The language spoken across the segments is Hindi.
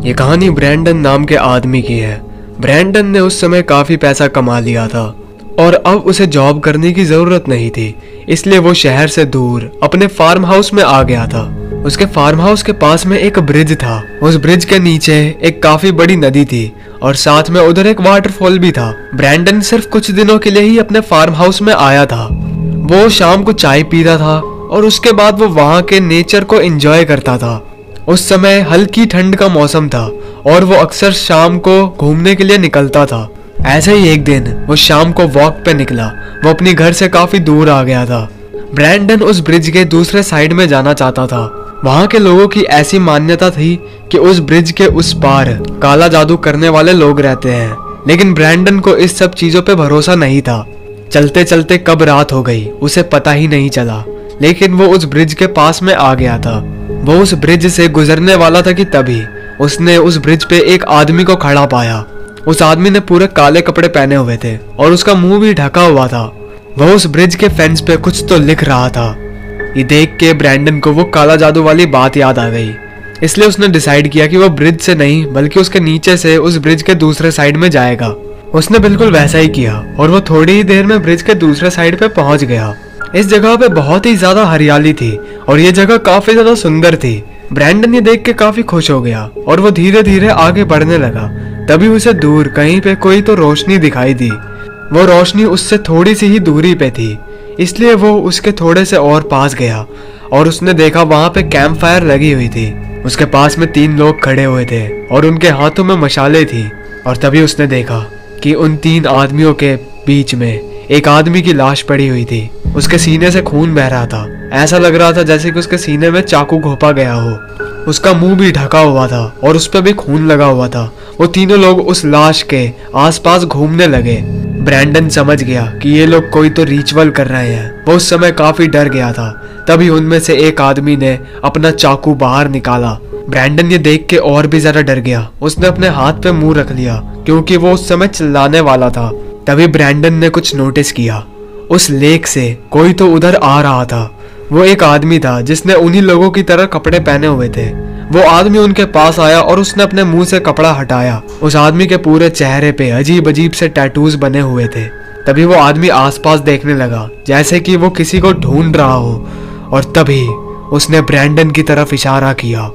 ये कहानी ब्रैंडन नाम के आदमी की है। ब्रैंडन ने उस समय काफी पैसा कमा लिया था और अब उसे जॉब करने की जरूरत नहीं थी, इसलिए वो शहर से दूर अपने फार्म हाउस में आ गया था। उसके फार्म हाउस के पास में एक ब्रिज था। उस ब्रिज के नीचे एक काफी बड़ी नदी थी और साथ में उधर एक वाटरफॉल भी था। ब्रैंडन सिर्फ कुछ दिनों के लिए ही अपने फार्म हाउस में आया था। वो शाम को चाय पीता था और उसके बाद वो वहाँ के नेचर को एंजॉय करता था। उस समय हल्की ठंड का मौसम था और वो अक्सर शाम को घूमने के लिए निकलता था। ऐसे ही एक दिन वो शाम को वॉक पे निकला। वो अपनी घर से काफी दूर आ गया था। ब्रैंडन उस ब्रिज के दूसरे साइड में जाना चाहता था। वहाँ के लोगों की ऐसी मान्यता थी कि उस ब्रिज के उस पार काला जादू करने वाले लोग रहते हैं, लेकिन ब्रैंडन को इस सब चीजों पे भरोसा नहीं था। चलते चलते कब रात हो गई उसे पता ही नहीं चला, लेकिन वो उस ब्रिज के पास में आ गया था। वो उस ब्रिज से गुजरने वाला था कि तभी उसने उस ब्रिज पे एक आदमी को खड़ा पाया। उस आदमी ने पूरे काले कपड़े पहने हुए थे और उसका मुंह भी ढका हुआ था। वो उस ब्रिज के फेंस पे कुछ तो लिख रहा था। ये देख के ब्रैंडन को वो काला जादू वाली बात याद आ गई, इसलिए उसने डिसाइड किया कि वो ब्रिज से नहीं बल्कि उसके नीचे से उस ब्रिज के दूसरे साइड में जाएगा। उसने बिल्कुल वैसा ही किया और वो थोड़ी ही देर में ब्रिज के दूसरे साइड पे पहुंच गया। इस जगह पे बहुत ही ज्यादा हरियाली थी और ये जगह काफी ज्यादा सुंदर थी। ब्रैंडन ये देख के काफी खुश हो गया और वो धीरे धीरे आगे बढ़ने लगा। तभी उसे दूर कहीं पे कोई तो रोशनी दिखाई दी। वो रोशनी उससे थोड़ी सी ही दूरी पे थी, इसलिए वो उसके थोड़े से और पास गया और उसने देखा वहां पे कैंप फायर लगी हुई थी। उसके पास में 3 लोग खड़े हुए थे और उनके हाथों में मशाले थी। और तभी उसने देखा कि उन 3 आदमियों के बीच में एक आदमी की लाश पड़ी हुई थी। उसके सीने से खून बह रहा था। ऐसा लग रहा था जैसे कि उसके सीने में चाकू घोंपा गया हो। उसका मुंह भी ढका हुआ था और उस पर भी खून लगा हुआ था। वो तीनों लोग उस लाश के आसपास घूमने लगे। ब्रैंडन समझ गया कि ये लोग कोई तो रिचुअल कर रहे हैं। वो उस समय काफी डर गया था। तभी उनमें से एक आदमी ने अपना चाकू बाहर निकाला। ब्रैंडन ये देख के और भी ज्यादा डर गया। उसने अपने हाथ पे मुंह रख लिया क्योंकि वो उस समय चिल्लाने वाला था। तभी ब्रैंडन ने कुछ नोटिस किया। उस लेक से कोई तो उधर आ रहा था। वो एक आदमी था जिसने उन्हीं लोगों की तरह कपड़े पहने हुए थे। वो आदमी उनके पास आया और उसने अपने मुंह से कपड़ा हटाया। उस आदमी के पूरे चेहरे पे अजीब अजीब से टैटूज बने हुए थे। तभी वो आदमी आसपास देखने लगा जैसे कि वो किसी को ढूंढ रहा हो और तभी उसने ब्रैंडन की तरफ इशारा किया।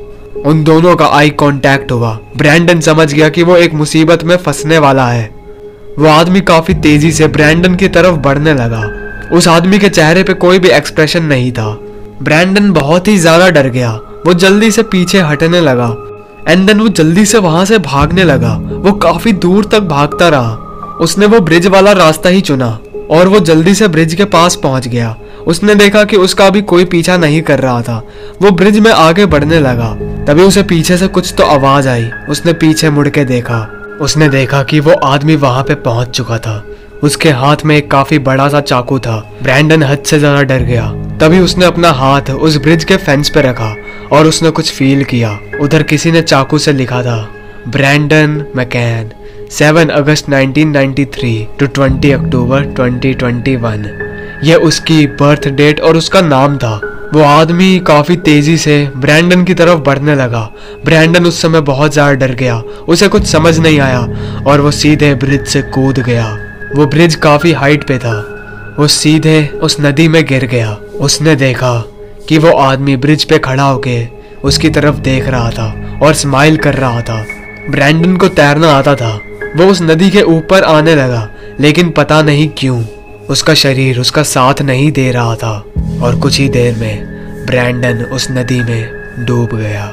उन दोनों का आई कांटेक्ट हुआ। ब्रैंडन समझ गया कि वो एक मुसीबत में फंसने वाला है। वो आदमी काफी तेजी से ब्रैंडन की तरफ बढ़ने लगा। उस आदमी के चेहरे पे कोई भी एक्सप्रेशन नहीं था। ब्रैंडन बहुत ही ज्यादा डर गया। वो जल्दी से पीछे हटने लगा एंड देन वो जल्दी से वहां से भागने लगा। वो काफी दूर तक भागता रहा। उसने वो ब्रिज वाला रास्ता ही चुना और वो जल्दी से ब्रिज के पास पहुंच गया। उसने देखा कि उसका अभी कोई पीछा नहीं कर रहा था। वो ब्रिज में आगे बढ़ने लगा। तभी उसे पीछे से कुछ तो आवाज आई। उसने पीछे मुड़ के देखा। उसने देखा कि वो आदमी वहां पे पहुंच चुका था। उसके हाथ में एक काफी बड़ा सा चाकू था। ब्रैंडन हद से ज्यादा डर गया। तभी उसने अपना हाथ उस ब्रिज के फेंस पे रखा और उसने कुछ फील किया। उधर किसी ने चाकू से लिखा था ब्रैंडन मैकैन 7 अगस्त 1993 टू 20 अक्टूबर 2021। यह उसकी बर्थ डेट और उसका नाम था। वो आदमी काफी तेजी से ब्रैंडन की तरफ बढ़ने लगा। ब्रैंडन उस समय बहुत ज्यादा डर गया। उसे कुछ समझ नहीं आया और वो सीधे ब्रिज से कूद गया। वो ब्रिज काफी हाइट पे था। वो सीधे उस नदी में गिर गया। उसने देखा कि वो आदमी ब्रिज पे खड़ा होके उसकी तरफ देख रहा था और स्माइल कर रहा था। ब्रैंडन को तैरना आता था। वो उस नदी के ऊपर आने लगा, लेकिन पता नहीं क्यों उसका शरीर उसका साथ नहीं दे रहा था और कुछ ही देर में ब्रैंडन उस नदी में डूब गया।